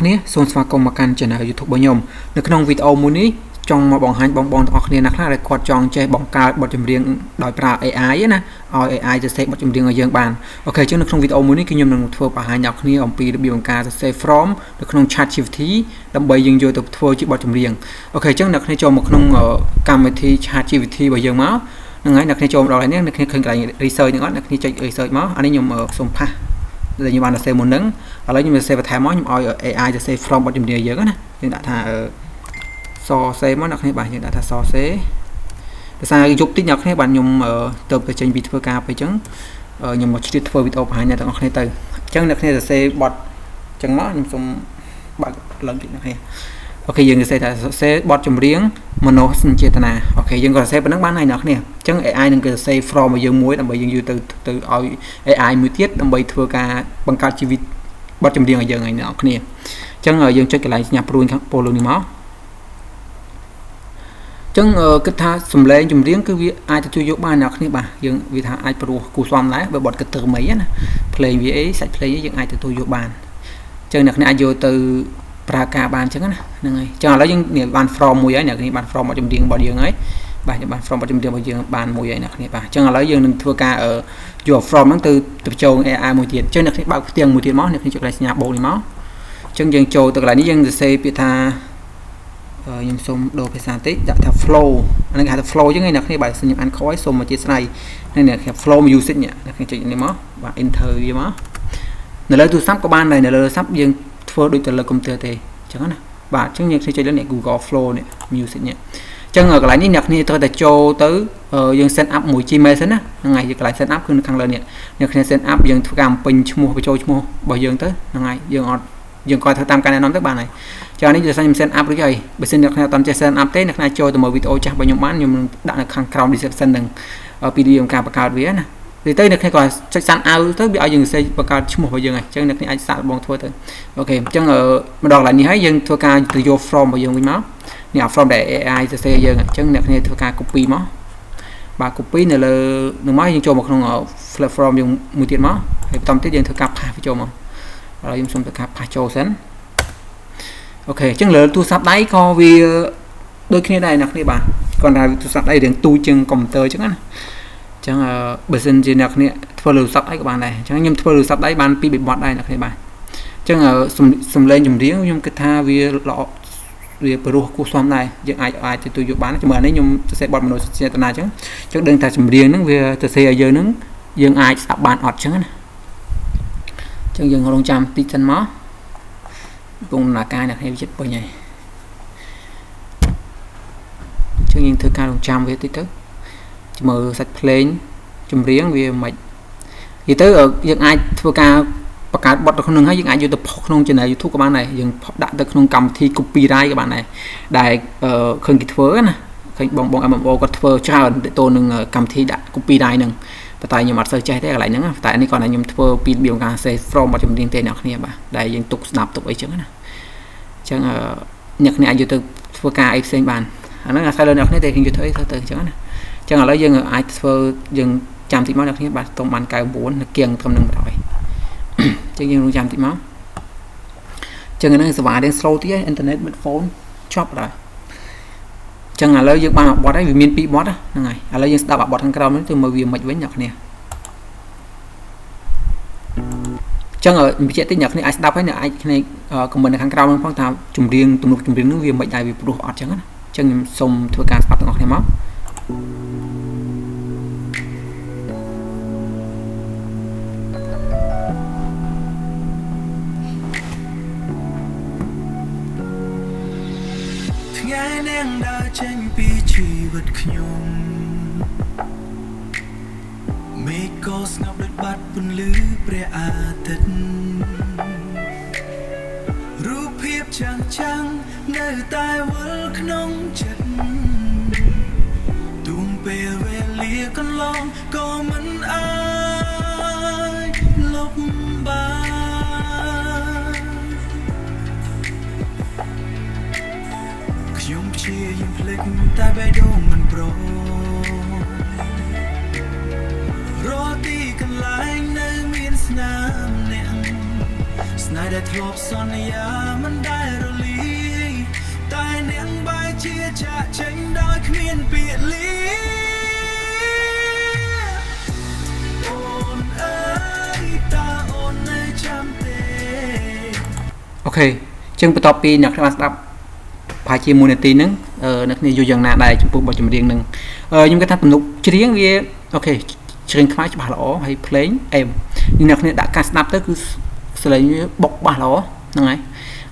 គ្នាសូមស្វាគមន៍មកកាន់ Channel YouTube របស់ខ្ញុំនៅក្នុងវីដេអូមួយនេះចង់មកបង្ហាញបងទាំងអស់គ្នាណាខ្លះដែលគាត់ចង់ចេះបង្កើតបទចម្រៀងដោយប្រើ AI ណាឲ្យ AI សរសេរបទចម្រៀងឲ្យយើងបានអូខេអញ្ចឹងនៅក្នុងវីដេអូមួយនេះគឺខ្ញុំនឹងធ្វើបង្ហាញដល់គ្នាអំពីរបៀបបង្កើតសរសេរ from នៅក្នុង ChatGPT ដើម្បីយើងយកទៅធ្វើជាបទចម្រៀងអូខេអញ្ចឹងអ្នកគ្នាចូលមកក្នុងកម្មវិធី ChatGPT របស់យើងមកហ្នឹងហើយអ្នកគ្នាចូលមកដល់ហើយនេះអ្នកគ្នាឃើញកន្លែង research ហ្នឹងអត់អ្នកគ្នាចុច research មកអានេះខ្ញុំសូមផាសដែលខ្ញុំបានសរសេរមុនហ្នឹងឥឡូវខ្ញុំសរសេរបន្ថែមមកខ្ញុំឲ្យ AI សរសេរ from បទចម្រៀងយើងណាយើងដាក់ថាសរសេរមកអ្នកគ្នាបាទយើងដាក់ថាសរសេរភាសាយប់តិចអ្នកគ្នាបាទខ្ញុំទៅចេញពីធ្វើការទៅអញ្ចឹងខ្ញុំមកជ្រៀតធ្វើវីដេអូបង្ហាញអ្នកទាំងអស់គ្នាទៅអញ្ចឹងអ្នកគ្នាសរសេរបទអញ្ចឹងមកខ្ញុំសូមបើកឡើងតិចអ្នកគ្នាអូខេយើងសរសេរថាសរសេរបទចម្រៀងមនោសញ្ចេតនាអូខេយើងក៏សរសេរប៉ុណ្ណឹងបានហើយអ្នកគ្នាអញ្ចឹង AI នឹងគេសរសេរ from របស់យើងមួយដើម្បីយើងយកទៅឲ្យ AI មួយទៀតដើម្បីធ្វើការបង្កើតជីវិតបទចម្រៀងឲ្យយើងហើយអ្នកគ្នាអញ្ចឹងយើងចុចកន្លែងសញ្ញាព្រួយខាងពោលនេះមកចឹងគិតថាសំឡេងចម្រៀងគឺវាអាចទទួលយកបានអ្នកគ្នាបាទយើងវាថាអាចព្រោះគូស្វាមដែរបើបត់កន្ទើមអីណាភ្លេង VA សាច់ភ្លេងយើងអាចទទួលយកបានចឹងអ្នកគ្នាអាចយកទៅប្រើការបានចឹងណាហ្នឹងហើយចឹងឥឡូវយើងបាន from មួយហើយអ្នកគ្នាបាន from បទចម្រៀងរបស់យើងហើយបាទយើងបាន from បទចម្រៀងរបស់យើងបានមួយហើយអ្នកគ្នាបាទចឹងឥឡូវយើងនឹងធ្វើការយក from ហ្នឹងទៅបញ្ចូល AI មួយទៀតចឹងអ្នកគ្នាបើកផ្ទាំងមួយទៀតមកអ្នកគ្នាចុចកន្លែងសញ្ញាបូកនេះមកចឹងយើងចូលទៅកន្លែងនេះយើងសរសេរពាក្យថាខ្ញុំសូមដូរភាសាតិចដាក់ថា flow អានេះគេហៅថា flow ចឹងឯអ្នកគ្នាបាទខ្ញុំអានខុសហើយសូមអធិស្ឋាននេះអ្នកគ្នា flow music នេះអ្នកគ្នាចុចនេះមកបាទ enter វាមកនៅលើទូរស័ព្ទក៏បានដែរនៅលើទូរស័ព្ទយើងធ្វើដូចទៅលើកុំព្យូទ័រទេចឹងណាបាទចឹងយើងចុចលើនេះ Google Flow នេះ music នេះចឹងកន្លែងនេះអ្នកគ្នាត្រូវតែចូលទៅយើង set up មួយ Gmail សិនណាហ្នឹងហើយកន្លែង set up គឺនៅខាងលើនេះអ្នកគ្នា set up យើងធ្វើការបំពេញឈ្មោះបញ្ចូលឈ្មោះរបស់យើងទៅហ្នឹងហើយយើងអត់យើងគាត់ធ្វើតាមការណែនាំទៅបានហើយចានេះគឺខ្ញុំ set up រួចហើយបើសិនអ្នកគ្នាអត់ចេះ set up ទេអ្នកគ្នាចូលទៅមើលវីដេអូចាស់របស់ខ្ញុំបានខ្ញុំនឹងដាក់នៅខាងក្រោម description នឹងពីរៀបការបង្កើតវាណាទីទៅអ្នកគ្នាគាត់ចុចសាន់អៅទៅវាឲ្យយើងសេបង្កើតឈ្មោះរបស់យើងហើយអញ្ចឹងអ្នកគ្នាអាចសាកល្បងធ្វើទៅអូខេអញ្ចឹងម្ដងកន្លែងនេះហើយយើងធ្វើការទៅយក from របស់យើងវិញមកនេះ from ដែល AI សរសេរយើងអញ្ចឹងអ្នកគ្នាធ្វើការ copy មកបាទ copy នៅលើនឹងមកយើងចូលមកក្នុង platform យើងមួយទៀតមកហើយបន្តទៀតយើងធ្វើការផាសវាចូលមកឥឡូវខ្ញុំសូមធ្វើការផាសចូលសិនអូខេអញ្ចឹងលើទូរស័ព្ទដៃក៏វាដូចគ្នាដែរអ្នកគ្នាបាទគាត់ថាទូរស័ព្ទដៃរៀងទូជាងកុំព្យូទ័រអញ្ចឹងណាអញ្ចឹងបើសិនជាអ្នកគ្នាធ្វើលើទូរស័ព្ទដៃក៏បានដែរអញ្ចឹងខ្ញុំធ្វើលើទូរស័ព្ទដៃបាន2 3បទដែរអ្នកគ្នាបាទអញ្ចឹងសំឡេងចម្រៀងខ្ញុំគិតថាវាល្អវាព្រោះគូស្វាមដែរយើងអាចទទួលយកបានជាមួយនេះខ្ញុំសរសេរបទមនោសញ្ចេតនាអញ្ចឹងដឹងថាចម្រៀងហ្នឹងវាសរសេរឲ្យយើងហ្នឹងយើងអាចស្ដាប់បានអត់អញ្ចឹងណាអញ្ចឹងយើងរងចាំតិចសិនមកពងនាការអ្នកគ្នាវាចិត្តពេញហើយអញ្ចឹងយើងធ្វើការរងចាំវាតិចទៅមើលសាច់ភ្លេងចម្រៀងវាមិននិយាយទៅយើងអាចធ្វើការបង្កើតបទទៅក្នុងហើយយើងអាចយកទៅផុសក្នុង channel YouTube ក៏បានដែរយើងដាក់ទៅក្នុងកម្មវិធី copyright ក៏បានដែរដែលឃើញគេធ្វើណាឃើញបង MMO គាត់ធ្វើច្រើនទៅនឹងកម្មវិធីដាក់ copyright ហ្នឹងប៉ុន្តែខ្ញុំអត់សូវចេះទេកន្លែងហ្នឹងតែនេះគាត់ថាខ្ញុំធ្វើពីរបៀបការសេ from បទចម្រៀងទេអ្នកគ្នាបាទដែលយើងទុកស្ដាប់ទុកអីចឹងណាអញ្ចឹងអ្នកគ្នាអាចយកទៅធ្វើការអីផ្សេងបានអាហ្នឹងអាស្រ័យលើអ្នកគ្នាតែខ្ញុំយកធ្វើអីទៅអញ្ចឹងណាអញ្ចឹងឥឡូវយើងអាចធ្វើយើងចាំតិចមកអ្នកគ្នាបាទតុងបាន99នៅគៀងត្រឹមនឹងបណ្ដោយអញ្ចឹងយើងរងចាំតិចមកអញ្ចឹងហ្នឹងសេវារៀង slow តិចឯងអ៊ីនធឺណិត smartphone ចប់ដែរអញ្ចឹងឥឡូវយើងបានបទហើយវាមាន2បទហ្នឹងហើយឥឡូវយើងស្ដាប់បទខាងក្រោមនេះទៅមើលវាមិនវិញអ្នកគ្នាអញ្ចឹងបញ្ជាក់តិចអ្នកគ្នាអាចស្ដាប់ហើយអ្នកអាចគ្នាខមមិននៅខាងក្រោមហ្នឹងផងថាចម្រៀងទំនុកចម្រៀងហ្នឹងវាមិនដែរវាព្រោះអត់អញ្ចឹងណាអញ្ចឹងខ្ញុំសូមធ្វើការស្ដាប់ទាំងអស់គ្នាមកថ្ងៃនឹងដើរចេញពីជីវិតខ្ញុំមេឃក៏ស្ងប់ដូចបាត់ពន្លឺព្រះអាទិត្យរូបភាពចាំងនៅតែវិលក្នុងចិត្តទុំពេលវេលាកន្លងក៏មិនអាចលុបបានខ្ញុំព្យាយាមភ្លេចតែបេះដូងមិនព្រមរត់ទីកន្លែងនៅមានស្នាមអ្នកស្នេហ៍ដែលធ្លាប់សន្យាមិន ok chân bắt đầu pi nhạc các bạn đọc phải chia mùi tí nâng nó như dù dần nạ đây chúng tôi bỏ chùm riêng nâng nhưng cái ta tầm nụ riêng vì ok chương khá cho bà lỗ hay play em nhưng nạc này đã cắt snap tới cứ sẽ lấy bọc bà lỗ nâng ấy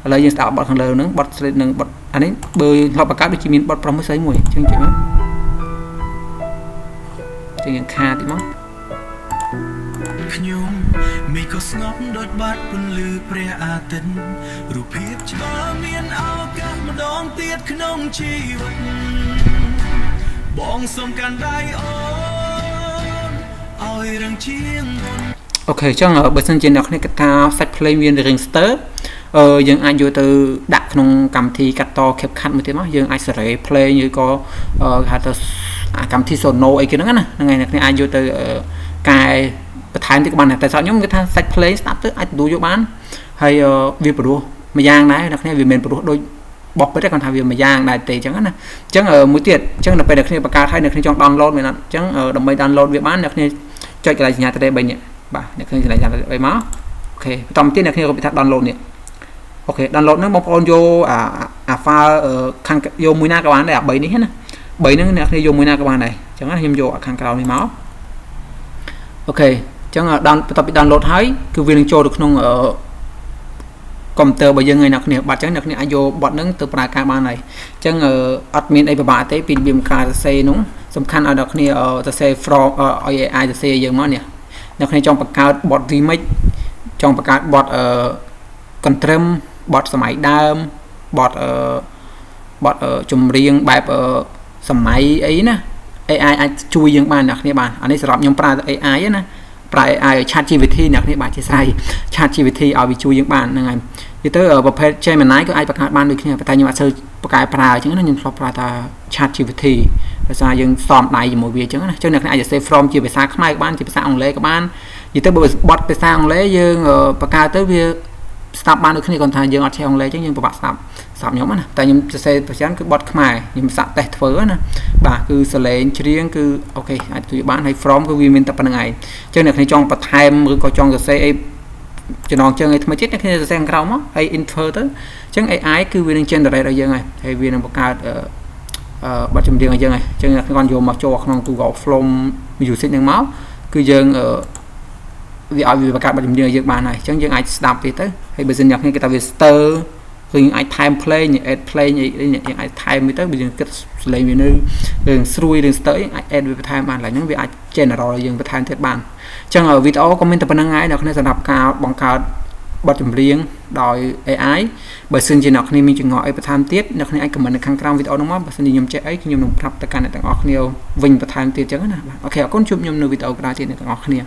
lấy dân tạo bọt thằng lờ nâng bọt sẽ nâng bọt anh ấy bơi lọc bà cá được chỉ miền bọt mới sấy mùi chương chị mất chương kha tí mất ខ្ញុំមិនក៏ស្ងប់ដូចបាត់ពន្លឺព្រះអាទិត្យរូបភាពច្បាស់មានឱកាសម្ដងទៀតក្នុងជីវិតបងសុំកាន់ដៃអូនឲ្យរឹងជាងមុន អូខេចឹងបើសិនជាអ្នកនេះគិតថាសាច់ភ្លេងមានរឿងស្ទើយើងអាចយកទៅដាក់ក្នុងកម្មវិធីកាត់ត CapCut មួយទៀតមកយើងអាចសេរីភ្លេងឬក៏ហៅទៅកម្មវិធី Sono អីគេហ្នឹងណាហ្នឹងហើយអ្នកនេះអាចយកទៅកែបន្ថែមទៀតក៏បានតែស្រាប់ខ្ញុំគិតថាសាច់ភ្លេងស្ដាប់ទៅអាចទទួលយកបានហើយវាព្រោះមួយយ៉ាងដែរអ្នកនេះវាមិនព្រោះដូចបោះពិតទេគាត់ថាវាមួយយ៉ាងដែរទេអញ្ចឹងណាអញ្ចឹងមួយទៀតអញ្ចឹងដល់ពេលអ្នកនេះបង្កើតហើយអ្នកនេះចង់ download មែនអត់អញ្ចឹងដើម្បី download វាបានអ្នកនេះចុចកន្លែងសញ្ញា3នេះបាទអ្នកឃើញកន្លែងចាំអីមកអូខេបន្តទៀតអ្នកគ្នាក៏ពិថា download នេះអូខេ download ហ្នឹងបងប្អូនយកអា file ខាងយកមួយណាក៏បានដែរអា3នេះណា3ហ្នឹងអ្នកគ្នាយកមួយណាក៏បានដែរអញ្ចឹងណាខ្ញុំយកខាងក្រោមនេះមកអូខេអញ្ចឹងបន្ទាប់ពី download ហើយគឺវានឹងចូលទៅក្នុងកុំព្យូទ័ររបស់យើងហើយអ្នកគ្នាបាត់អញ្ចឹងអ្នកគ្នាអាចយកបទហ្នឹងទៅប្រើការបានហើយអញ្ចឹងអត់មានអីពិបាកទេពីរបៀបការសរសេរនោះសំខាន់ឲ្យអ្នកគ្នាសរសេរ from ឲ្យ AI សរសេរយើងមកនេះអ្នកគ្នាចង់បង្កើតបទ remix ចង់បង្កើតបទcontrem បទសម័យដើមបទចម្រៀងបែបសម័យអីណា AI អាចជួយយើងបានអ្នកគ្នាបានអានេះសម្រាប់ខ្ញុំប្រើ AI ណាប្រើ AI ChatGPT អ្នកគ្នាបាទជាស្រ័យ ChatGPT ឲ្យវាជួយយើងបានហ្នឹងហើយនិយាយទៅប្រភេទ Gemini ក៏អាចបង្កើតបានដូចគ្នាប៉ុន្តែខ្ញុំអត់សូវបកកែប្រើអញ្ចឹងណាខ្ញុំធ្លាប់ប្រើថា ChatGPT ដោយសារយើងសំដៃជាមួយវាអញ្ចឹងណាអញ្ចឹងអ្នកគ្នាអាចសរសេរ from ជាភាសាខ្មែរក៏បានជាភាសាអង់គ្លេសក៏បាននិយាយទៅបើបទភាសាអង់គ្លេសយើងបង្កើតទៅវាស្ដាប់បានដូចគ្នាគាត់ថាយើងអត់ចេះអង់គ្លេសអញ្ចឹងយើងពិបាកស្ដាប់សម្រាប់ខ្ញុំណាតែខ្ញុំសរសេរប្រចាំគឺបទខ្មែរខ្ញុំសាក់តេស្តធ្វើណាបាទគឺសលេងច្រៀងគឺអូខេអាចជួយបានហើយ from គឺវាមានតែប៉ុណ្្នឹងឯងអញ្ចឹងអ្នកគ្នាចង់បន្ថែមឬក៏ចង់សរសេរអីចំណងជើងអីថ្មីទៀតអ្នកគ្នាសរសេរក្រោមមកហើយ enter ទៅអញ្ចឹង AI គឺវានឹង generate ឲ្យយើងហើយវានឹងបង្កើតបទចម្រៀងឲ្យយើងហើយអញ្ចឹងអ្នកគាត់យកមកចូលក្នុង Google From Music ហ្នឹងមកគឺយើងវាឲ្យវាបង្កើតបទចម្រៀងឲ្យយើងបានហើយអញ្ចឹងយើងអាចស្ដាប់វាទៅហើយបើសិនអ្នកគ្នាគេថាវាស្ទើគឺយើងអាចថែម play add play អីយើងអាចថែមវាទៅបើយើងគិតសលេងវានៅរឿងស្រួយរឿងស្ទើអាច add វាបន្ថែមបានឡើយហ្នឹងវាអាច general ឲ្យយើងបន្ថែមទៀតបានអញ្ចឹងវីដេអូក៏មានតែប៉ុណ្្នឹងហើយអ្នកគ្នាសម្រាប់ការបង្កើតបទចម្រៀងដោយ AI បើសិនជាអ្នកគ្នាមានចម្ងល់អីបន្ថែមទៀតអ្នកគ្នាអាច comment នៅខាងក្រោមវីដេអូហ្នឹងមកបើសិនជាខ្ញុំចេះអីខ្ញុំនឹងប្រាប់ទៅកាន់អ្នកទាំងអស់គ្នាវិញបន្ថែមទៀតអញ្ចឹងណាបាទអូខេអរគុណជួបខ្ញុំនៅវីដេអូក្រោយទៀតអ្នកទាំងអស់គ្នា